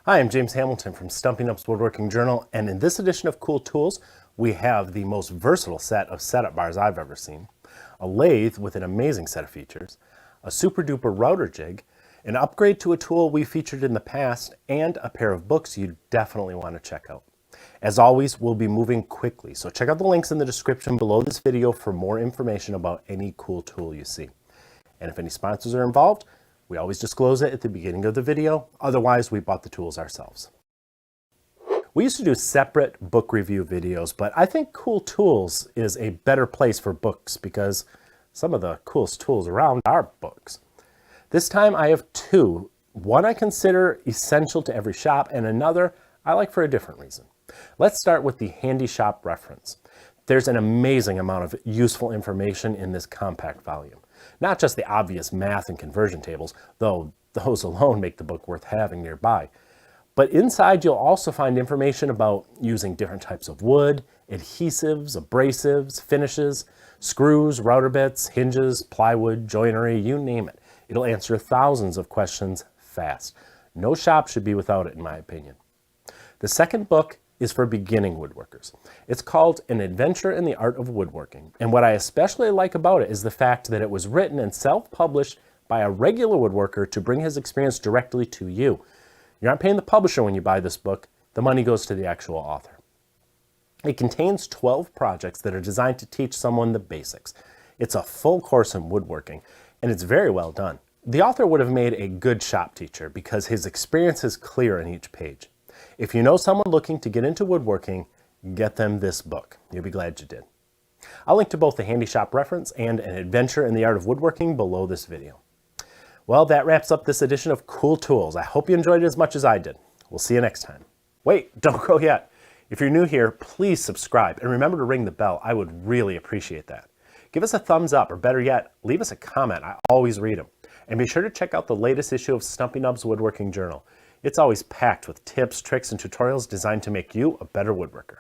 Hi, I'm James Hamilton from Stumpy Nubs Woodworking Journal, and in this edition of Cool Tools, we have the most versatile set of setup bars I've ever seen, a lathe with an amazing set of features, a super duper router jig, an upgrade to a tool we featured in the past, and a pair of books you definitely want to check out. As always, we'll be moving quickly, so check out the links in the description below this video for more information about any cool tool you see. And if any sponsors are involved, we always disclose it at the beginning of the video. Otherwise, we bought the tools ourselves. We used to do separate book review videos, but I think Cool Tools is a better place for books because some of the coolest tools around are books. This time I have two. One I consider essential to every shop, and another I like for a different reason. Let's start with the Handy Shop Reference. There's an amazing amount of useful information in this compact volume. Not just the obvious math and conversion tables, though those alone make the book worth having nearby. But inside you'll also find information about using different types of wood, adhesives, abrasives, finishes, screws, router bits, hinges, plywood, joinery, you name it. It'll answer thousands of questions fast. No shop should be without it, in my opinion. The second book is for beginning woodworkers. It's called An Adventure in the Art of Woodworking, and what I especially like about it is the fact that it was written and self-published by a regular woodworker to bring his experience directly to you. You're not paying the publisher when you buy this book. The money goes to the actual author. It contains 12 projects that are designed to teach someone the basics. It's a full course in woodworking, and it's very well done. The author would have made a good shop teacher because his experience is clear in each page. If you know someone looking to get into woodworking, get them this book. You'll be glad you did. I'll link to both the Handy Shop Reference and An Adventure in the Art of Woodworking below this video. Well, that wraps up this edition of Cool Tools. I hope you enjoyed it as much as I did. We'll see you next time. Wait, don't go yet. If you're new here, please subscribe and remember to ring the bell. I would really appreciate that. Give us a thumbs up, or better yet, leave us a comment. I always read them. And be sure to check out the latest issue of Stumpy Nubs Woodworking Journal. It's always packed with tips, tricks, and tutorials designed to make you a better woodworker.